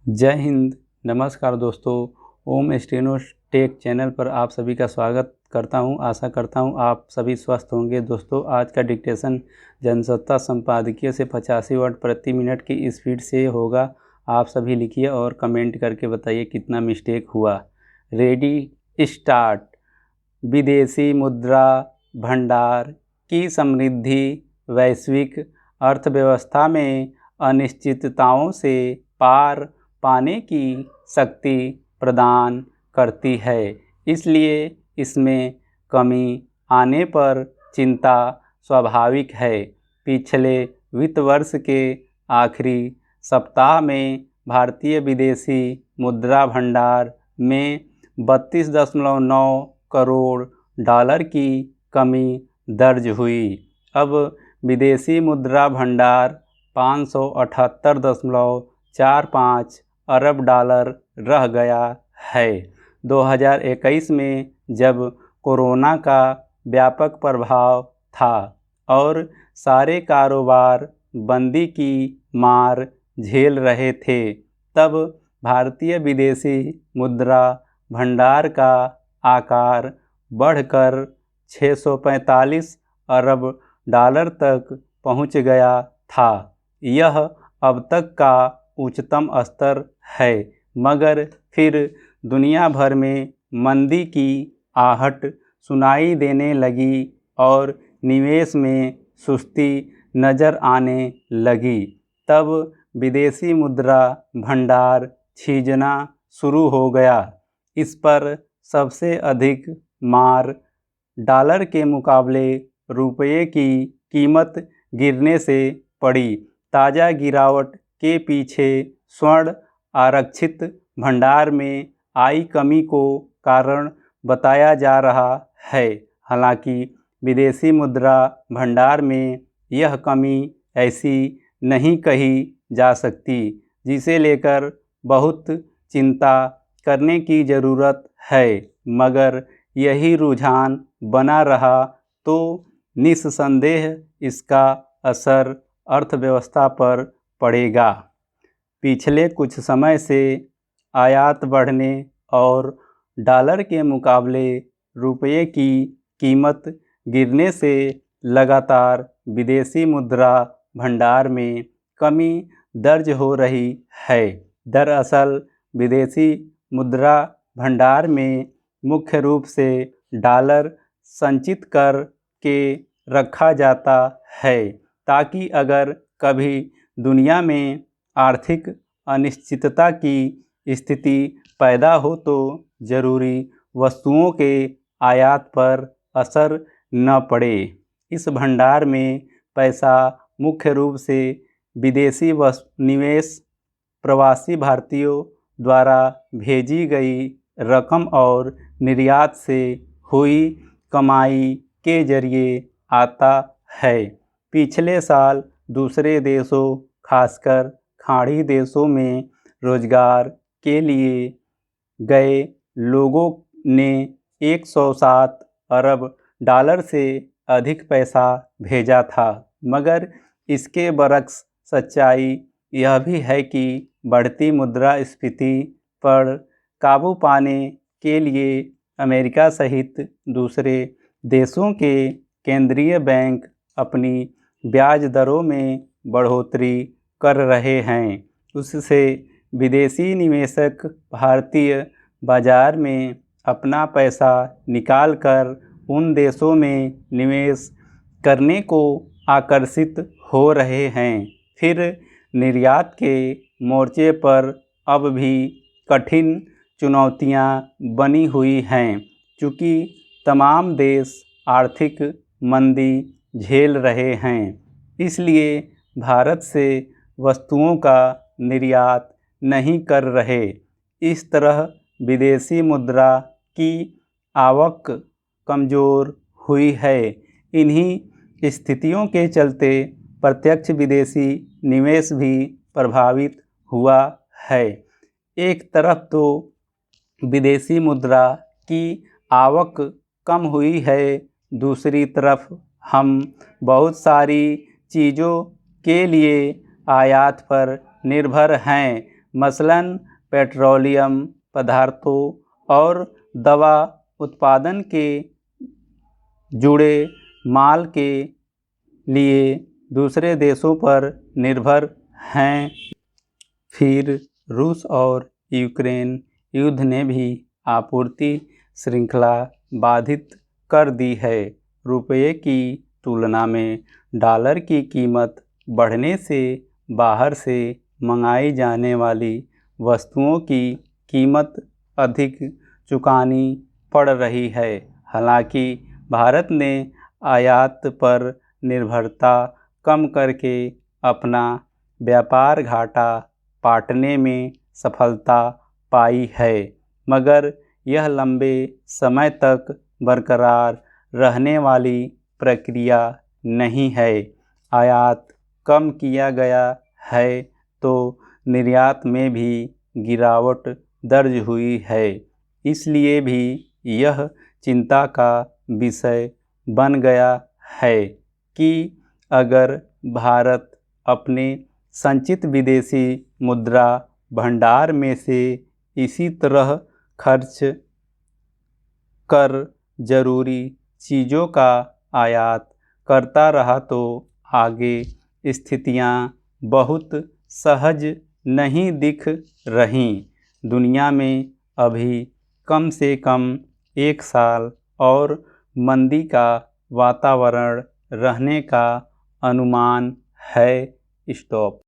जय हिंद। नमस्कार दोस्तों, ओम स्टेनो टेक चैनल पर आप सभी का स्वागत करता हूं। आशा करता हूं आप सभी स्वस्थ होंगे। दोस्तों, आज का डिक्टेशन जनसत्ता संपादकीय से 85 वर्ड प्रति मिनट की स्पीड से होगा। आप सभी लिखिए और कमेंट करके बताइए कितना मिस्टेक हुआ। Ready, start. विदेशी मुद्रा भंडार की समृद्धि वैश्विक अर्थव्यवस्था में अनिश्चितताओं से पार पाने की शक्ति प्रदान करती है, इसलिए इसमें कमी आने पर चिंता स्वाभाविक है। पिछले वित्त वर्ष के आखिरी सप्ताह में भारतीय विदेशी मुद्रा भंडार में 32.9 करोड़ डॉलर की कमी दर्ज हुई। अब विदेशी मुद्रा भंडार 578.45 अरब डॉलर रह गया है। 2021 में जब कोरोना का व्यापक प्रभाव था और सारे कारोबार बंदी की मार झेल रहे थे, तब भारतीय विदेशी मुद्रा भंडार का आकार बढ़कर 645 अरब डॉलर तक पहुंच गया था। यह अब तक का उच्चतम स्तर है, मगर फिर दुनिया भर में मंदी की आहट सुनाई देने लगी और निवेश में सुस्ती नज़र आने लगी। तब विदेशी मुद्रा भंडार छीजना शुरू हो गया। इस पर सबसे अधिक मार डॉलर के मुकाबले रुपये की कीमत गिरने से पड़ी। ताज़ा गिरावट के पीछे स्वर्ण आरक्षित भंडार में आई कमी को कारण बताया जा रहा है। हालांकि विदेशी मुद्रा भंडार में यह कमी ऐसी नहीं कही जा सकती, जिसे लेकर बहुत चिंता करने की ज़रूरत है, मगर यही रुझान बना रहा तो निस्संदेह इसका असर अर्थव्यवस्था पर पड़ेगा। पिछले कुछ समय से आयात बढ़ने और डॉलर के मुकाबले रुपये की कीमत गिरने से लगातार विदेशी मुद्रा भंडार में कमी दर्ज हो रही है। दरअसल विदेशी मुद्रा भंडार में मुख्य रूप से डॉलर संचित कर के रखा जाता है, ताकि अगर कभी दुनिया में आर्थिक अनिश्चितता की स्थिति पैदा हो तो जरूरी वस्तुओं के आयात पर असर न पड़े। इस भंडार में पैसा मुख्य रूप से विदेशी निवेश, प्रवासी भारतीयों द्वारा भेजी गई रकम और निर्यात से हुई कमाई के जरिए आता है। पिछले साल दूसरे देशों, खासकर खाड़ी देशों में रोजगार के लिए गए लोगों ने 107 अरब डॉलर से अधिक पैसा भेजा था, मगर इसके बरक्स सच्चाई यह भी है कि बढ़ती मुद्रास्फीति पर काबू पाने के लिए अमेरिका सहित दूसरे देशों के केंद्रीय बैंक अपनी ब्याज दरों में बढ़ोतरी कर रहे हैं। उससे विदेशी निवेशक भारतीय बाजार में अपना पैसा निकालकर उन देशों में निवेश करने को आकर्षित हो रहे हैं। फिर निर्यात के मोर्चे पर अब भी कठिन चुनौतियां बनी हुई हैं, चूँकि तमाम देश आर्थिक मंदी झेल रहे हैं। इसलिए भारत से वस्तुओं का निर्यात नहीं कर रहे। इस तरह विदेशी मुद्रा की आवक कमज़ोर हुई है। इन्हीं स्थितियों के चलते प्रत्यक्ष विदेशी निवेश भी प्रभावित हुआ है। एक तरफ तो विदेशी मुद्रा की आवक कम हुई है, दूसरी तरफ हम बहुत सारी चीज़ों के लिए आयात पर निर्भर हैं। मसलन पेट्रोलियम पदार्थों और दवा उत्पादन के जुड़े माल के लिए दूसरे देशों पर निर्भर हैं। फिर रूस और यूक्रेन युद्ध ने भी आपूर्ति श्रृंखला बाधित कर दी है। रुपये की तुलना में डॉलर की कीमत बढ़ने से बाहर से मंगाई जाने वाली वस्तुओं की कीमत अधिक चुकानी पड़ रही है। हालांकि भारत ने आयात पर निर्भरता कम करके अपना व्यापार घाटा पाटने में सफलता पाई है, मगर यह लंबे समय तक बरकरार रहने वाली प्रक्रिया नहीं है। आयात कम किया गया है तो निर्यात में भी गिरावट दर्ज हुई है। इसलिए भी यह चिंता का विषय बन गया है कि अगर भारत अपने संचित विदेशी मुद्रा भंडार में से इसी तरह खर्च कर जरूरी चीज़ों का आयात करता रहा तो आगे स्थितियां बहुत सहज नहीं दिख रहीं। दुनिया में अभी कम से कम 1 साल और मंदी का वातावरण रहने का अनुमान है। स्टॉप।